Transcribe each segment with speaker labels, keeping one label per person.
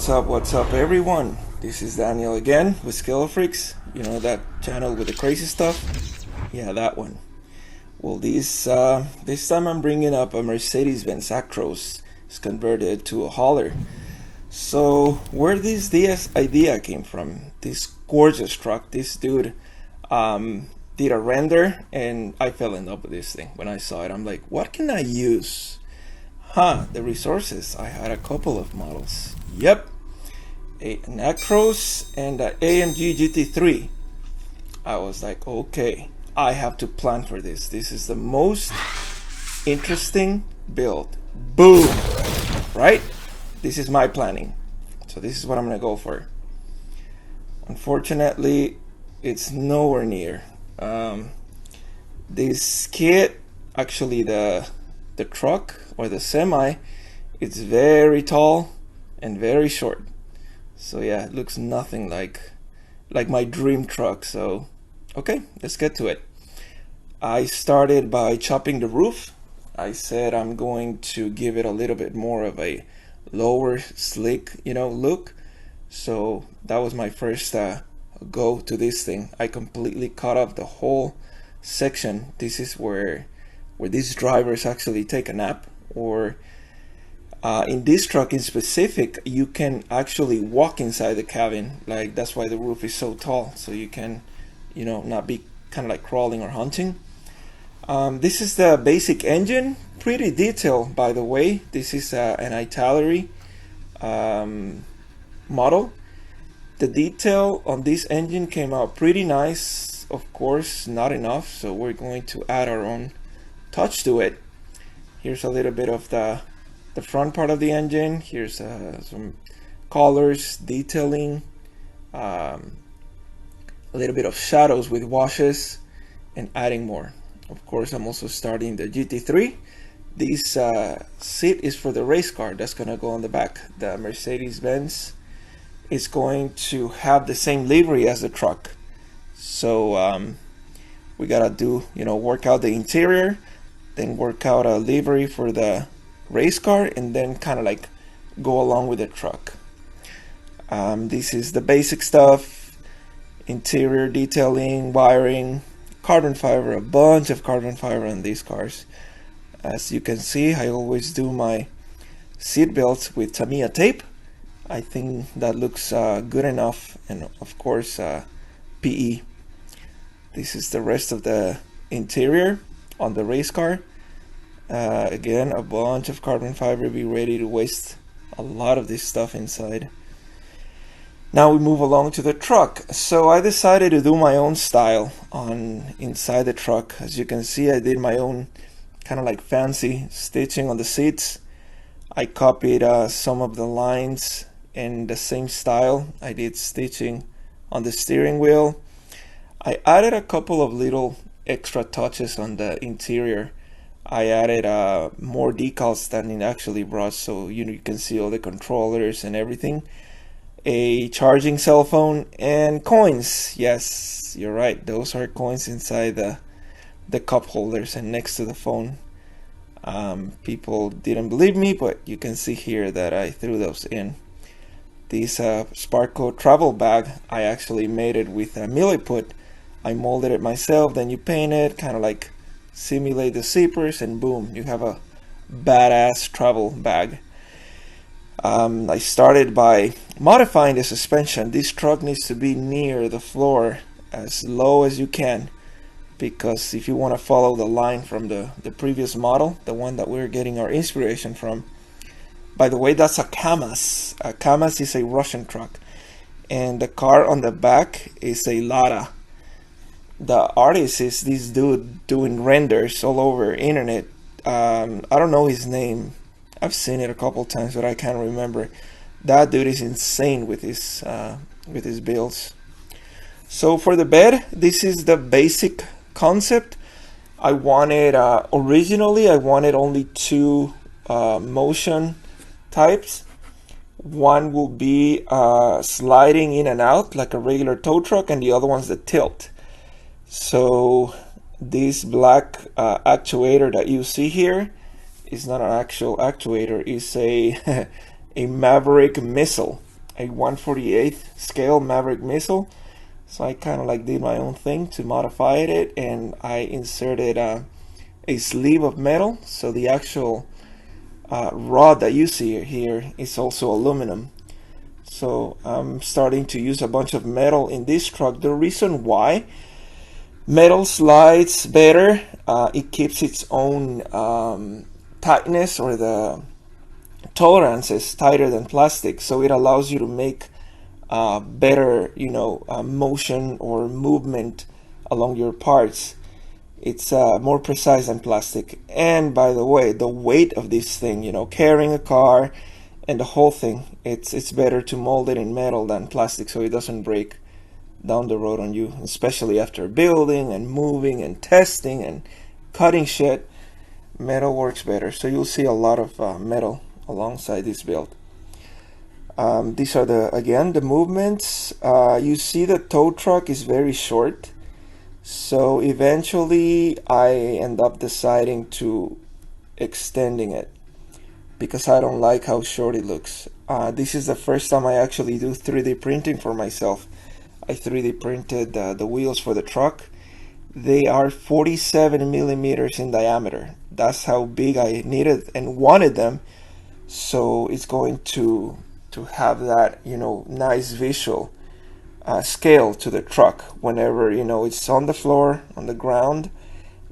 Speaker 1: What's up everyone? This is Daniel again with Scale Freaks. You know that channel with the crazy stuff? Yeah, that one. Well, this time I'm bringing up a Mercedes-Benz Actros. It's converted to a hauler. So where this idea came from? This gorgeous truck. This dude did a render, and I fell in love with this thing. When I saw it, I'm like, what can I use? The resources. I had a couple of models. Yep, an Actros and an AMG GT3. I was like, okay, I have to plan for this. This is the most interesting build. Boom! Right? This is my planning. So this is what I'm gonna go for. Unfortunately, it's nowhere near. This kit, actually the truck or the semi, it's very tall and very short. So yeah, it looks nothing like my dream truck. So okay, let's get to it. I started by chopping the roof. I said I'm going to give it a little bit more of a lower, slick, look. So that was my first go to this thing. I completely cut off the whole section. This is where these drivers actually take a nap, or in this truck in specific, you can actually walk inside the cabin. Like, that's why the roof is so tall, so you can not be kind of like crawling or hunting. This is the basic engine, pretty detailed, by the way. This is an Italeri model. The detail on this engine came out pretty nice. Of course, not enough, so we're going to add our own touch to it. Here's a little bit of the front part of the engine. Here's some colors, detailing, a little bit of shadows with washes, and adding more. Of course, I'm also starting the GT3. This seat is for the race car that's gonna go on the back. The Mercedes-Benz is going to have the same livery as the truck. So we gotta do, work out the interior, then work out a livery for the race car, and then kind of like go along with the truck. This is the basic stuff: interior detailing, wiring, carbon fiber, a bunch of carbon fiber on these cars. As you can see, I always do my seat belts with Tamiya tape. I think that looks good enough, and of course PE. This is the rest of the interior on the race car. Again, a bunch of carbon fiber. Be ready to waste a lot of this stuff inside. Now we move along to the truck. So I decided to do my own style on inside the truck. As you can see, I did my own kind of like fancy stitching on the seats. I copied some of the lines in the same style. I did stitching on the steering wheel. I added a couple of little extra touches on the interior. I added more decals than it actually brought, so you can see all the controllers and everything. A charging cell phone and coins. Yes, you're right, those are coins inside the cup holders and next to the phone. People didn't believe me, but you can see here that I threw those in. This Sparko travel bag, I actually made it with a milliput. I molded it myself, then you paint it, kind of like simulate the zippers, and boom, you have a badass travel bag. I started by modifying the suspension. This truck needs to be near the floor, as low as you can, because if you want to follow the line from the previous model, the one that we're getting our inspiration from. By the way, that's a Kamaz. A Kamaz is a Russian truck, and the car on the back is a Lada. The artist is this dude doing renders all over internet. I don't know his name. I've seen it a couple times, but I can't remember. That dude is insane with his builds. So for the bed, this is the basic concept. I wanted originally I wanted only two motion types. One will be sliding in and out like a regular tow truck, and the other one's the tilt. So this black actuator that you see here is not an actual actuator, it's a a Maverick missile. a 1/48 scale Maverick missile. So I kind of like did my own thing to modify it, and I inserted a sleeve of metal. So the actual rod that you see here is also aluminum. So I'm starting to use a bunch of metal in this truck. The reason why metal slides better, it keeps its own tightness, or the tolerance is tighter than plastic, so it allows you to make better, motion or movement along your parts. It's more precise than plastic. And by the way, the weight of this thing, carrying a car and the whole thing, it's better to mold it in metal than plastic, so it doesn't break down the road on you, especially after building and moving and testing and cutting shit. Metal works better, so you'll see a lot of metal alongside this build. These are the movements. You see the tow truck is very short, so eventually I end up deciding to extending it because I don't like how short it looks. This is the first time I actually do 3D printing for myself. I 3D printed the wheels for the truck. They are 47 millimeters in diameter. That's how big I needed and wanted them. So it's going to have that, nice visual scale to the truck whenever, it's on the floor, on the ground,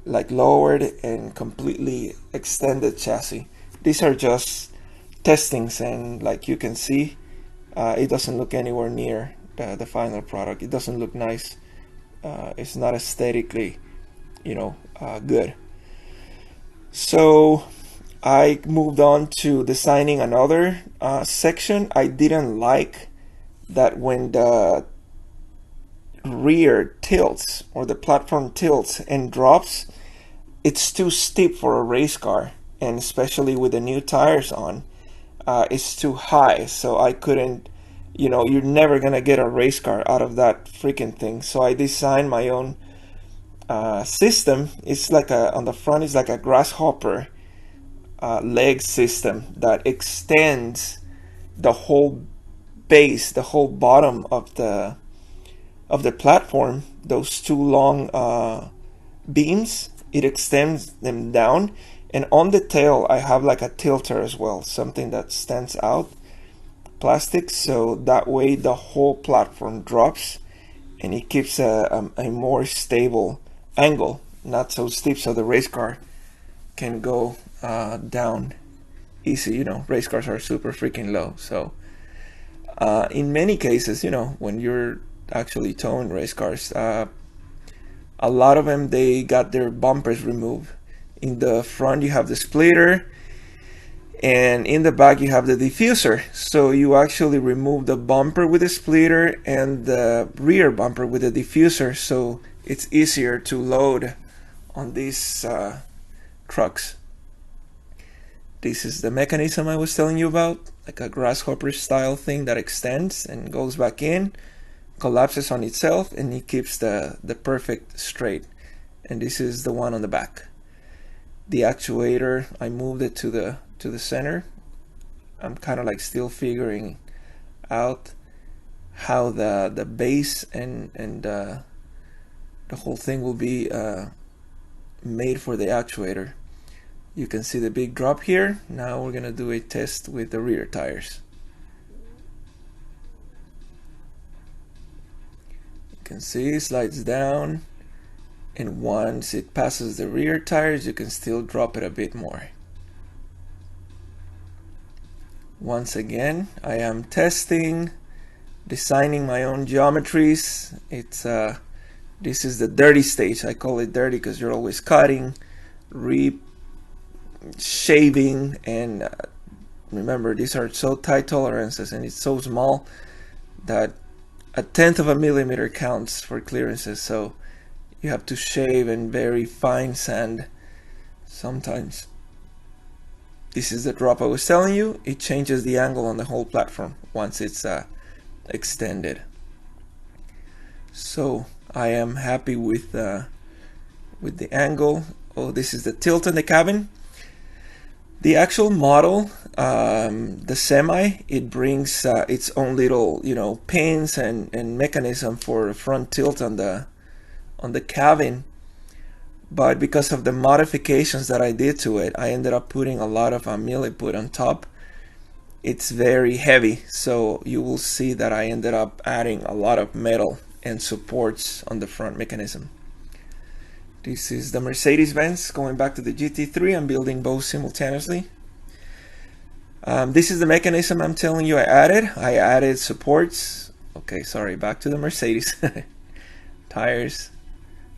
Speaker 1: like lowered and completely extended chassis. These are just testings, and like you can see, it doesn't look anywhere near the final product. It doesn't look nice. It's not aesthetically, good. So I moved on to designing another section. I didn't like that when the rear tilts, or the platform tilts and drops, it's too steep for a race car, and especially with the new tires on, it's too high. So I couldn't, you're never gonna get a race car out of that freaking thing. So I designed my own system. It's like on the front is like a grasshopper leg system that extends the whole base, the whole bottom of the platform. Those two long beams, it extends them down, and on the tail I have like a tilter as well, something that stands out, plastic, so that way the whole platform drops and it keeps a more stable angle, not so steep, so the race car can go down easy. Race cars are super freaking low, so in many cases, when you're actually towing race cars, a lot of them, they got their bumpers removed. In the front you have the splitter, and in the back you have the diffuser. So you actually remove the bumper with the splitter and the rear bumper with the diffuser, so it's easier to load on these trucks. This is the mechanism I was telling you about, like a grasshopper style thing that extends and goes back in, collapses on itself, and it keeps the perfect straight. And this is the one on the back. The actuator, I moved it to the center. I'm kind of like still figuring out how the base and the whole thing will be made for the actuator. You can see the big drop here. Now we're gonna do a test with the rear tires. You can see it slides down, and once it passes the rear tires, you can still drop it a bit more. Once again, I am testing, designing my own geometries. It's this is the dirty stage. I call it dirty because you're always cutting, shaving, and remember, these are so tight tolerances, and it's so small that 1/10 of a millimeter counts for clearances, so you have to shave and very fine sand sometimes. This is the drop I was telling you. It changes the angle on the whole platform once it's extended. So I am happy with the angle. Oh, this is the tilt in the cabin. The actual model, the Semi, it brings its own little, pins and mechanism for front tilt on the cabin. But because of the modifications that I did to it, I ended up putting a lot of milliput on top. It's very heavy, so you will see that I ended up adding a lot of metal and supports on the front mechanism. This is the Mercedes-Benz going back to the GT3. I'm building both simultaneously. This is the mechanism I'm telling you I added. I added supports. Okay, sorry, back to the Mercedes. Tires.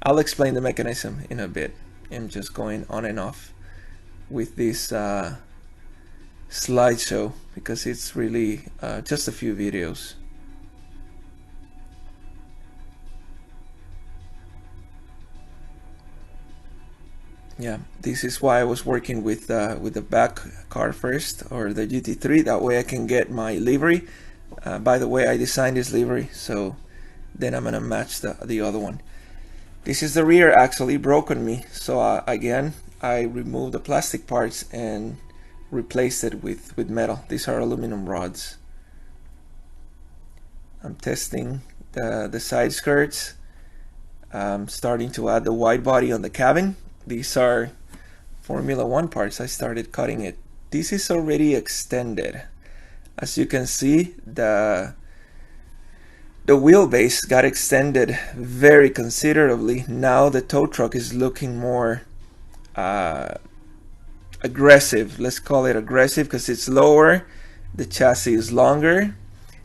Speaker 1: I'll explain the mechanism in a bit. I'm just going on and off with this slideshow because it's really just a few videos. Yeah, this is why I was working with the back car first, or the GT3. That way I can get my livery. By the way, I designed this livery, so then I'm gonna match the other one. This is the rear axle. It broke on me, so again I removed the plastic parts and replaced it with metal. These are aluminum rods. I'm testing the side skirts. I'm starting to add the wide body on the cabin. These are Formula 1 parts. I started cutting it. This is already extended. As you can see, the wheelbase got extended very considerably. Now the tow truck is looking more aggressive. Let's call it aggressive because it's lower, the chassis is longer,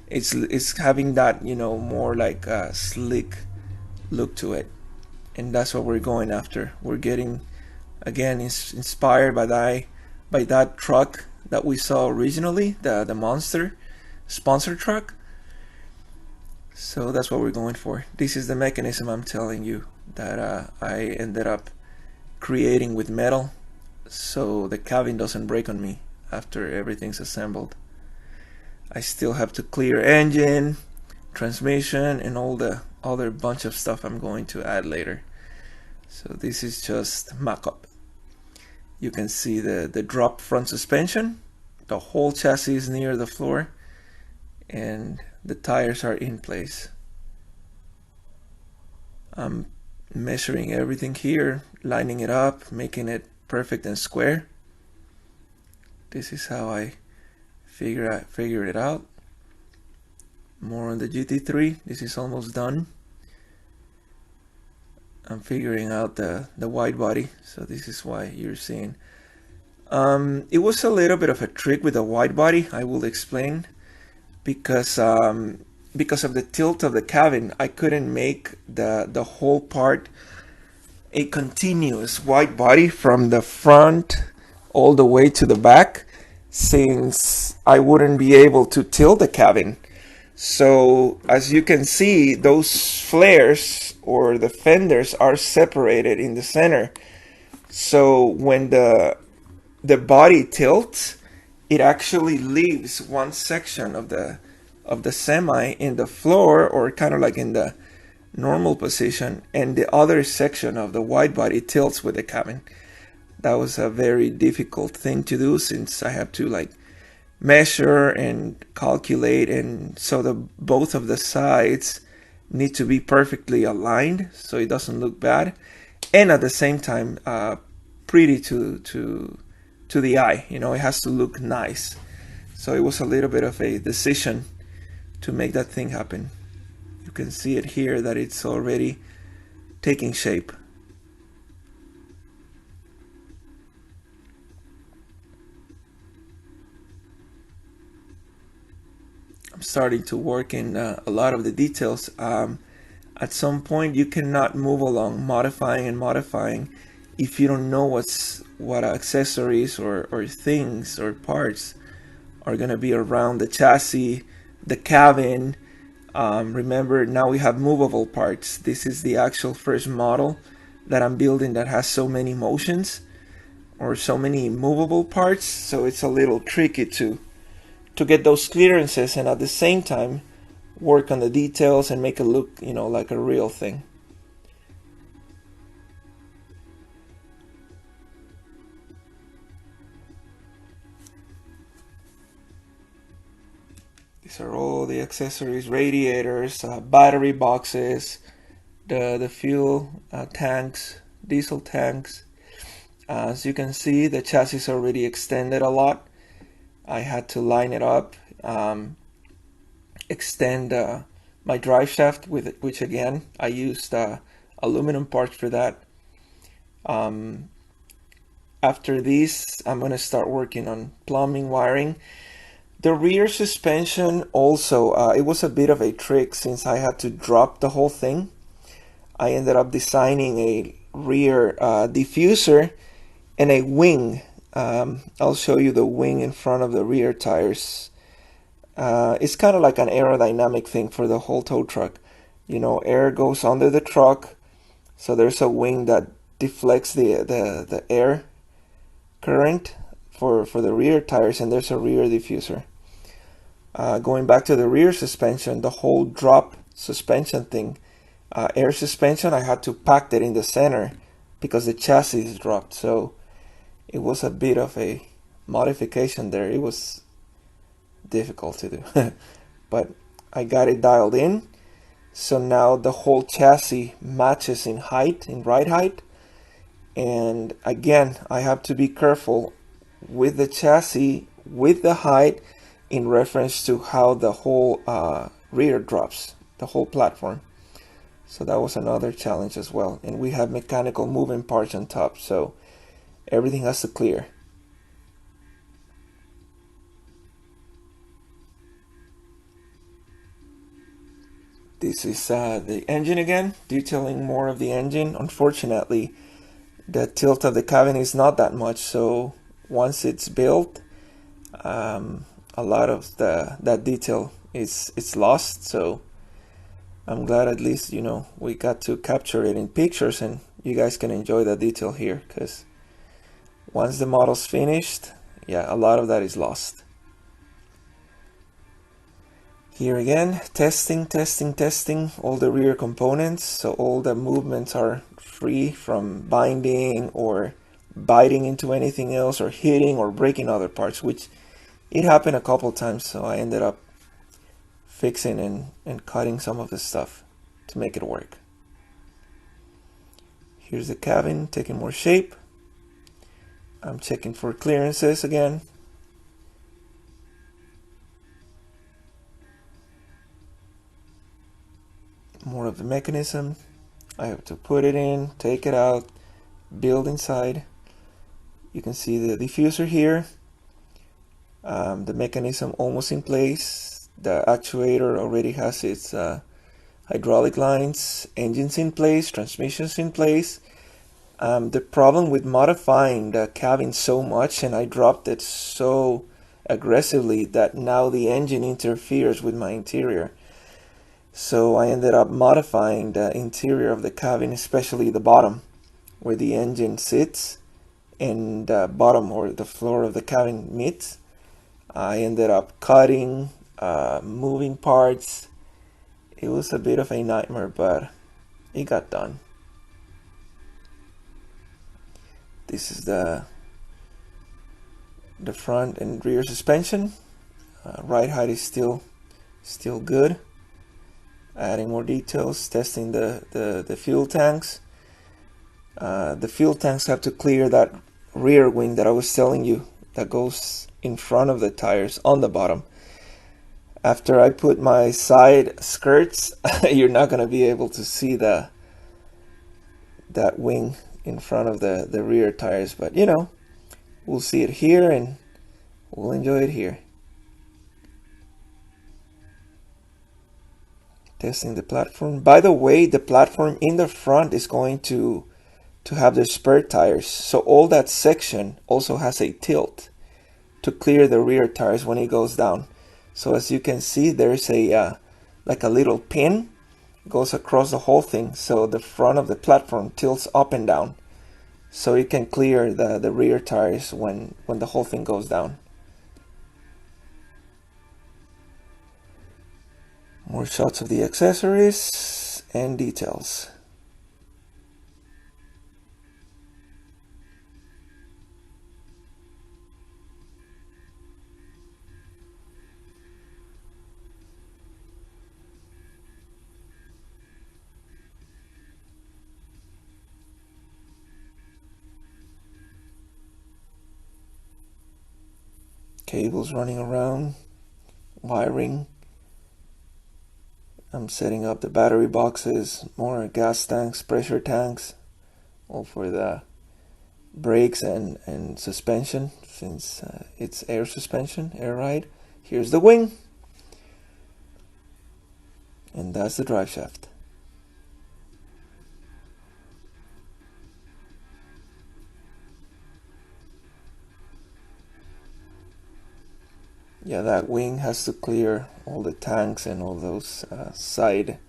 Speaker 1: it's having that, more like a slick look to it, and that's what we're going after. We're getting, again, inspired by that truck that we saw originally, the Monster sponsor truck. So that's what we're going for. This is the mechanism I'm telling you that I ended up creating with metal, so the cabin doesn't break on me after everything's assembled. I still have to clear engine, transmission, and all the other bunch of stuff I'm going to add later. So this is just mock-up. You can see the drop front suspension. The whole chassis is near the floor, and the tires are in place. I'm measuring everything here, lining it up, making it perfect and square. This is how I figure it out. More on the GT3. This is almost done. I'm figuring out the wide body, so this is why you're seeing. It was a little bit of a trick with the wide body. I will explain. Because of the tilt of the cabin, I couldn't make the whole part a continuous wide body from the front all the way to the back, since I wouldn't be able to tilt the cabin. So as you can see, those flares or the fenders are separated in the center. So when the body tilts, it actually leaves one section of the Semi in the floor, or kind of like in the normal position, and the other section of the wide body tilts with the cabin. That was a very difficult thing to do, since I have to measure and calculate, and so both of the sides need to be perfectly aligned so it doesn't look bad, and at the same time pretty to the eye. It has to look nice. So it was a little bit of a decision to make that thing happen. You can see it here that it's already taking shape. I'm starting to work in a lot of the details. At some point you cannot move along modifying and modifying if you don't know what accessories or things or parts are going to be around the chassis, the cabin. Remember, now we have movable parts. This is the actual first model that I'm building that has so many motions or so many movable parts, so it's a little tricky to get those clearances and at the same time work on the details and make it look, like a real thing. These are all the accessories: radiators, battery boxes, the fuel tanks, diesel tanks. As you can see, the chassis already extended a lot. I had to line it up, extend my drive shaft with it, which again I used aluminum parts for that. After this, I'm going to start working on plumbing, wiring. The rear suspension also, it was a bit of a trick since I had to drop the whole thing. I ended up designing a rear diffuser and a wing. I'll show you the wing in front of the rear tires. It's kind of like an aerodynamic thing for the whole tow truck. You know, air goes under the truck, so there's a wing that deflects the air current for the rear tires, and there's a rear diffuser. Going back to the rear suspension, the whole drop suspension thing, air suspension, I had to pack it in the center because the chassis is dropped. So it was a bit of a modification there. It was difficult to do, but I got it dialed in. So now the whole chassis matches in height, in ride height. And again, I have to be careful with the chassis, with the height, in reference to how the whole rear drops, the whole platform. So that was another challenge as well. And we have mechanical moving parts on top, so everything has to clear. This is the engine again, detailing more of the engine. Unfortunately, the tilt of the cabin is not that much, so once it's built, a lot of that detail is lost. So I'm glad at least, you know, we got to capture it in pictures and you guys can enjoy the detail here, because once the model's finished, yeah, a lot of that is lost. Here again, testing all the rear components, so all the movements are free from binding or biting into anything else or hitting or breaking other parts, which it happened a couple times, so I ended up fixing and cutting some of the stuff to make it work. Here's the cabin taking more shape. I'm checking for clearances again. More of the mechanism. I have to put it in, take it out, build inside. You can see the diffuser here. The mechanism almost in place. The actuator already has its hydraulic lines, engines in place, transmissions in place. The problem with modifying the cabin so much, and I dropped it so aggressively, that now the engine interferes with my interior. So I ended up modifying the interior of the cabin, especially the bottom where the engine sits and the bottom or the floor of the cabin meets. I ended up cutting, moving parts. It was a bit of a nightmare, but it got done. This is the front and rear suspension. Ride height is still good. Adding more details, testing the fuel tanks. The fuel tanks have to clear that rear wing that I was telling you that goes in front of the tires on the bottom. After I put my side skirts, you're not going to be able to see that wing in front of the rear tires, but you know, we'll see it here and we'll enjoy it here. Testing the platform. By the way, the platform in the front is going to have the spare tires, so all that section also has a tilt to clear the rear tires when it goes down. So as you can see, there's a like a little pin goes across the whole thing, so the front of the platform tilts up and down, so it can clear the rear tires when the whole thing goes down. More shots of the accessories and details. Cables running around, wiring. I'm setting up the battery boxes, more gas tanks, pressure tanks, all for the brakes and suspension, since it's air suspension, air ride. Here's the wing, and that's the drive shaft. Yeah, that wing has to clear all the tanks and all those side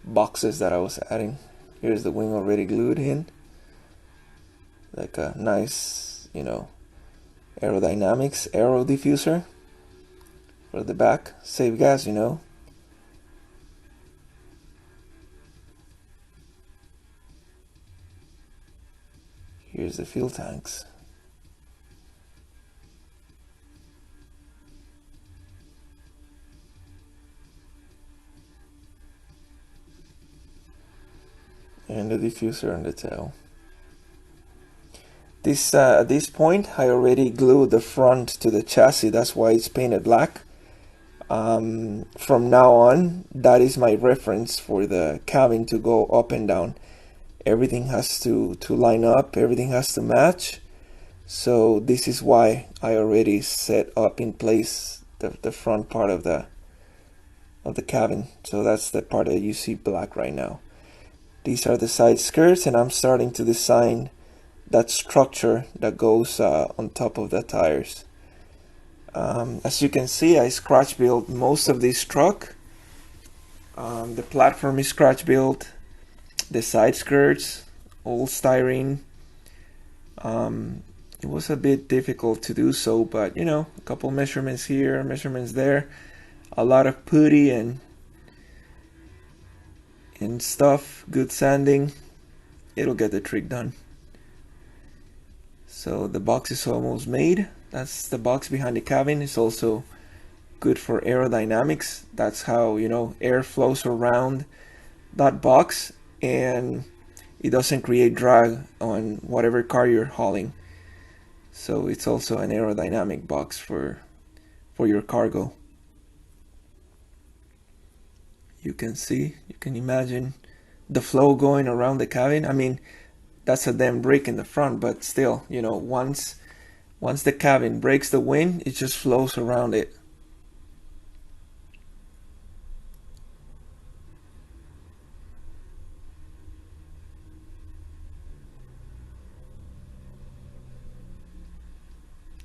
Speaker 1: boxes that I was adding. Here's the wing already glued in, like a nice, Aerodynamics aero diffuser for the back. Save gas, Here's the fuel tanks. And the diffuser on the tail. At this point, I already glued the front to the chassis. That's why it's painted black. From now on, that is my reference for the cabin to go up and down. Everything has to line up. Everything has to match. So this is why I already set up in place the front part of the cabin. So that's the part that you see black right now. These are the side skirts, and I'm starting to design that structure that goes on top of the tires. As you can see, I scratch built most of this truck. The platform is scratch built, the side skirts, all styrene. It was a bit difficult to do so, but a couple measurements here, measurements there, a lot of putty and stuff, good sanding, it'll get the trick done. So the box is almost made. That's the box behind the cabin. It's also good for aerodynamics. That's how air flows around that box and it doesn't create drag on whatever car you're hauling. So it's also an aerodynamic box for your cargo. You can see, you can imagine the flow going around the cabin. I mean, that's a damn brake in the front, but still, once the cabin breaks the wind, it just flows around it.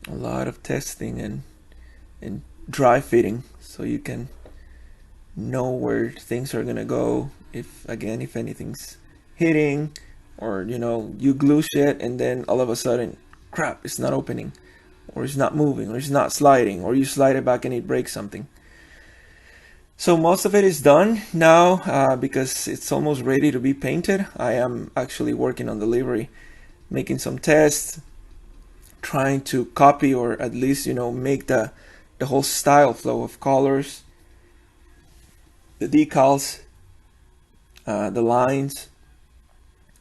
Speaker 1: A lot of testing and dry fitting, so you can know where things are gonna go. If anything's hitting, or you glue shit and then all of a sudden, crap, it's not opening, or it's not moving, or it's not sliding, or you slide it back and it breaks something. So most of it is done now, because it's almost ready to be painted. I am actually working on the livery, making some tests, trying to copy or at least make the whole style flow of colors, the decals, the lines.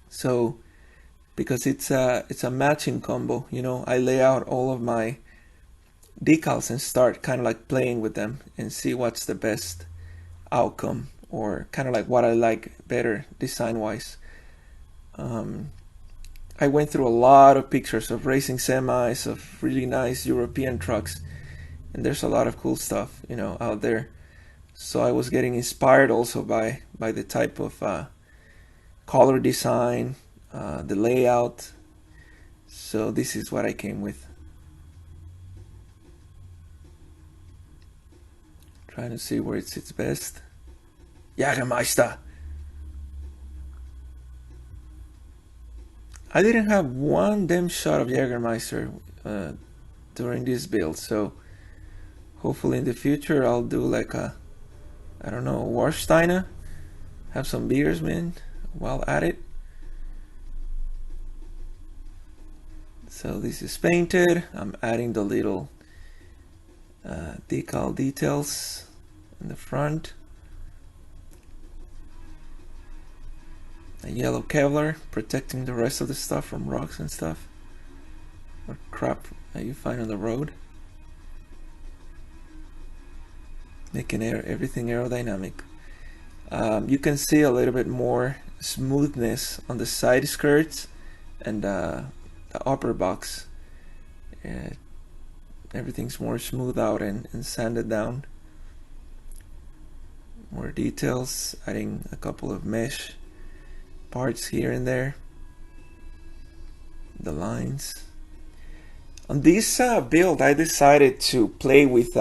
Speaker 1: So because it's a matching combo, I lay out all of my decals and start kind of like playing with them and see what's the best outcome, or kind of like what I like better design wise. I went through a lot of pictures of racing semis, of really nice European trucks, and there's a lot of cool stuff out there. So I was getting inspired also by the type of color design, the layout. So this is what I came with. Trying to see where it sits best. Jägermeister. I didn't have one damn shot of Jägermeister during this build, so hopefully in the future I'll do like a, I don't know, Warsteiner, have some beers, man, while at it. So this is painted. I'm adding the little decal details in the front. A yellow Kevlar protecting the rest of the stuff from rocks and stuff, or crap that you find on the road. making everything aerodynamic. You can see a little bit more smoothness on the side skirts and the upper box. Everything's more smoothed out and sanded down. More details, adding a couple of mesh parts here and there. The lines. On this build, I decided to play with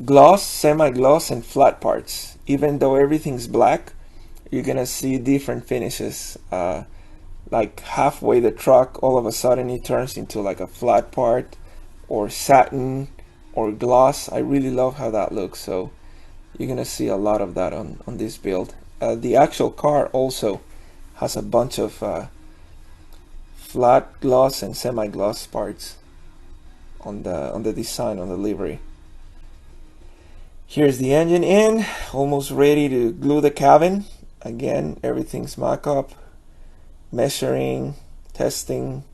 Speaker 1: gloss, semi-gloss, and flat parts. Even though everything's black, you're gonna see different finishes. Like halfway the truck, all of a sudden it turns into like a flat part, or satin, or gloss. I really love how that looks, so you're gonna see a lot of that on this build. The actual car also has a bunch of flat gloss and semi-gloss parts on the design, on the livery. Here's the engine in, almost ready to glue the cabin. Again, everything's mock-up, measuring, testing.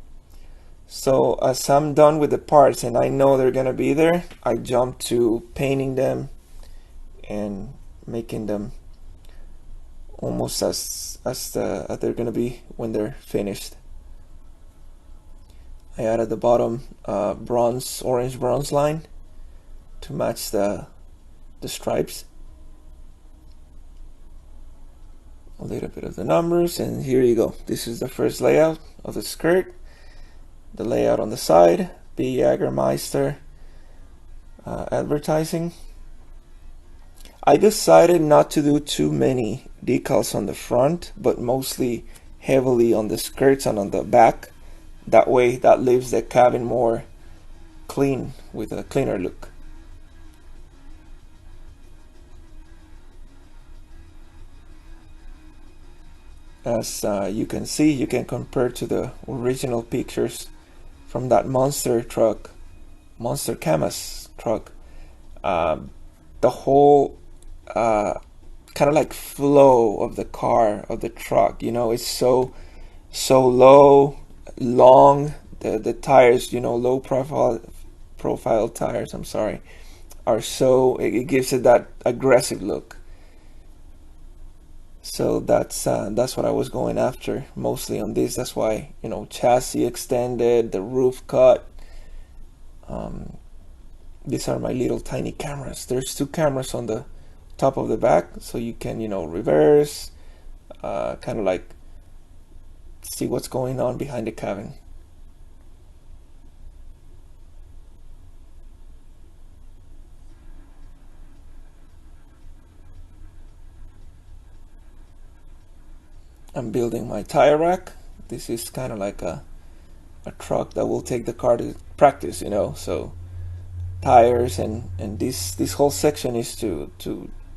Speaker 1: So as I'm done with the parts and I know they're gonna be there, I jump to painting them and making them almost as they're gonna be when they're finished. I added the bottom orange bronze line to match the stripes. A little bit of the numbers, and here you go. This is the first layout of the skirt. The layout on the side, B. Jägermeister advertising. I decided not to do too many decals on the front, but mostly heavily on the skirts and on the back. That way, that leaves the cabin more clean, with a cleaner look. As you can see, you can compare to the original pictures from that monster Camas truck. The whole kind of like flow of the car, of the truck, you know, it's so low, long. The tires, you know, low profile tires, I'm sorry, are so, it gives it that aggressive look. So that's what I was going after mostly on this. That's why, you know, chassis extended, the roof cut. These are my little tiny cameras. There's 2 cameras on the top of the back, so you can, you know, reverse, kind of like see what's going on behind the cabin. I'm building my tire rack. This is kind of like a truck that will take the car to practice, you know. So tires and this whole section is to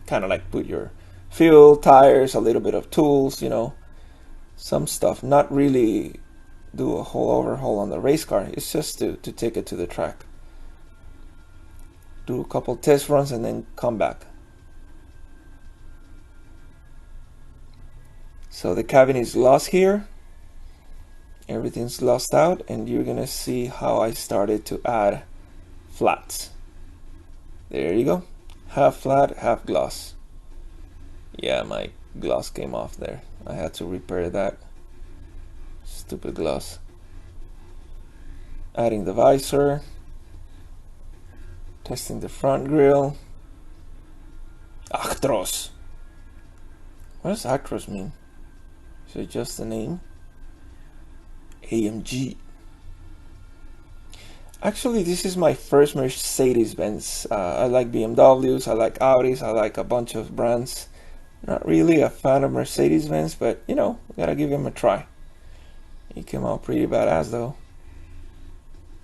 Speaker 1: kind of like put your fuel, tires, a little bit of tools, you know, some stuff. Not really do a whole overhaul on the race car. It's just to take it to the track. Do a couple test runs and then come back. So the cabin is lost here. Everything's lost out, and you're gonna see how I started to add flats. There you go. Half flat, half gloss. Yeah, my gloss came off there. I had to repair that. Stupid gloss. Adding the visor. Testing the front grille. Actros. What does Actros mean? Is it just the name? AMG. Actually, this is my first Mercedes-Benz. I like BMWs, I like Audis, I like a bunch of brands. Not really a fan of Mercedes-Benz, but you know, gotta give him a try. He came out pretty badass though.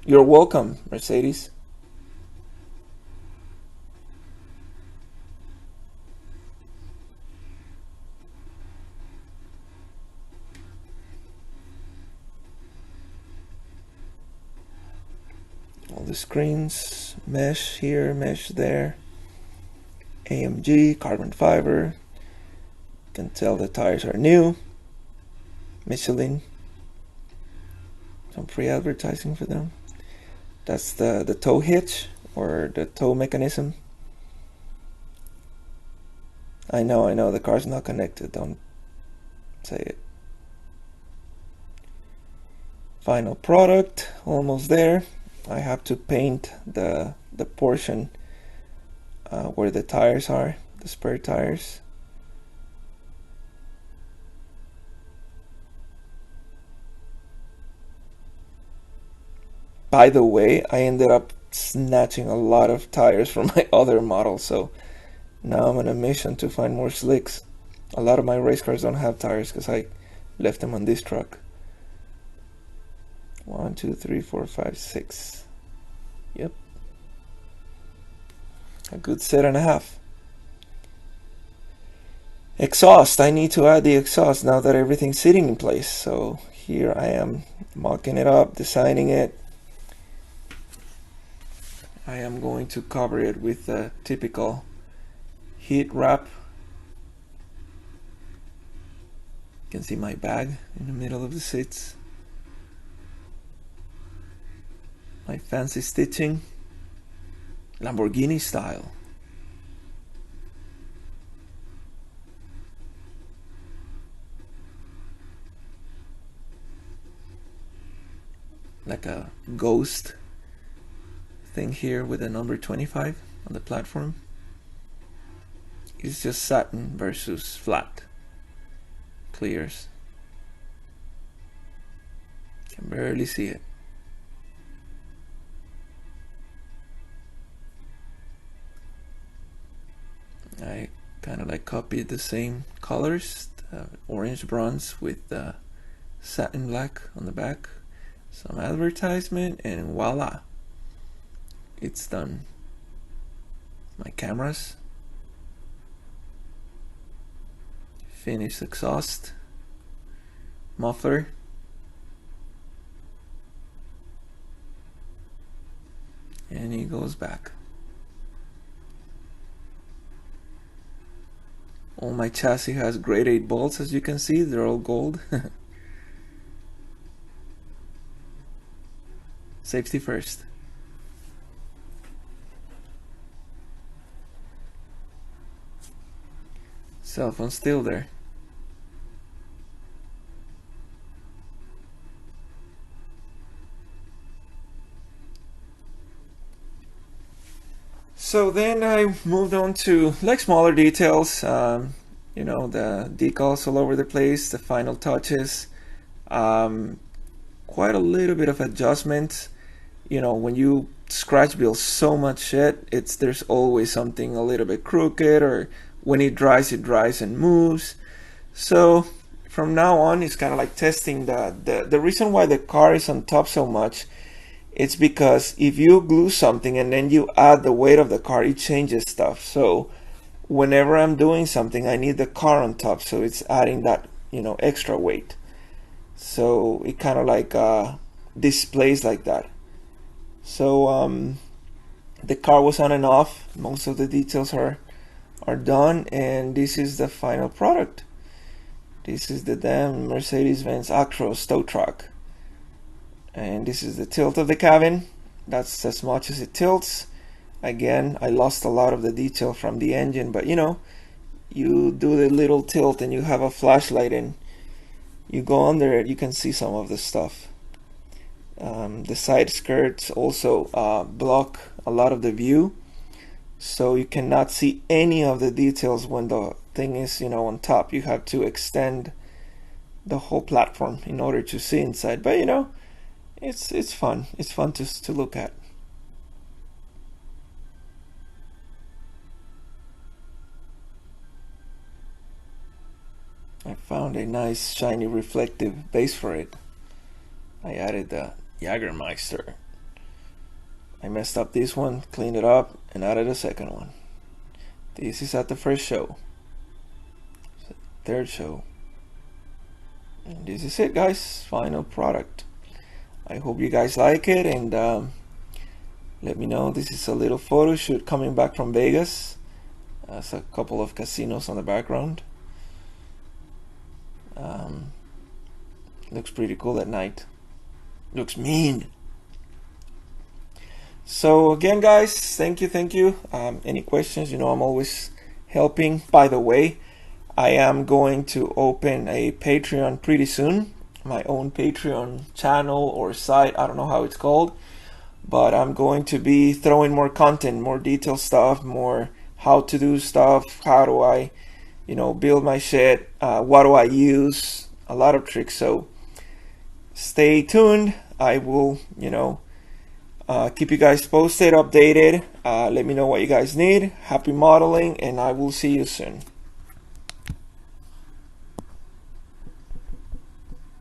Speaker 1: You're welcome, Mercedes. All the screens, mesh here, mesh there. AMG, carbon fiber. You can tell the tires are new. Michelin. Some free advertising for them. That's the tow hitch or the tow mechanism. I know, the car's not connected, don't say it. Final product, almost there. I have to paint the portion where the tires are, the spare tires. By the way, I ended up snatching a lot of tires from my other model, so now I'm on a mission to find more slicks. A lot of my race cars don't have tires because I left them on this truck. 1, 2, 3, 4, 5, 6. Yep. A good set and a half. Exhaust. I need to add the exhaust now that everything's sitting in place. So here I am mocking it up, designing it. I am going to cover it with the typical heat wrap. You can see my bag in the middle of the seats. My fancy stitching, Lamborghini style. Like a ghost thing here with a number 25 on the platform. It's just satin versus flat clears. Can barely see it. I kind of like copied the same colors, orange bronze with satin black on the back, some advertisement, and voila, it's done. My cameras, finished exhaust, muffler, and he goes back. All my chassis has grade 8 bolts, as you can see, they're all gold. Safety first. Cell phone still there. So then I moved on to like smaller details, you know, the decals all over the place, the final touches, quite a little bit of adjustment. You know, when you scratch build so much shit, there's always something a little bit crooked, or when it dries and moves. So from now on, it's kind of like testing the reason why the car is on top so much. It's because if you glue something and then you add the weight of the car, it changes stuff. So whenever I'm doing something, I need the car on top, so it's adding that, you know, extra weight. So it kind of like displays like that. So the car was on and off. Most of the details are done, and this is the final product. This is the damn Mercedes-Benz Actros tow truck. And this is the tilt of the cabin. That's as much as it tilts. Again, I lost a lot of the detail from the engine, but you know, you do the little tilt and you have a flashlight and you go under it, you can see some of the stuff. The side skirts also block a lot of the view, so you cannot see any of the details when the thing is, you know, on top. You have to extend the whole platform in order to see inside, but you know, it's fun. It's fun to look at. I found a nice shiny reflective base for it. I added the Jägermeister. I messed up this one, cleaned it up, and added a second one. This is at the first show. Third show. And this is it, guys. Final product. I hope you guys like it, and let me know. This is a little photo shoot coming back from Vegas. There's a couple of casinos on the background. Looks pretty cool at night. Looks mean. So again, guys, thank you. Any questions? You know, I'm always helping. By the way, I am going to open a Patreon pretty soon, my own Patreon channel or site, I don't know how it's called, but I'm going to be throwing more content, more detailed stuff, more how to do stuff, how do I, build my shit, what do I use, a lot of tricks. So stay tuned. I will, keep you guys posted, updated. Let me know what you guys need. Happy modeling, and I will see you soon.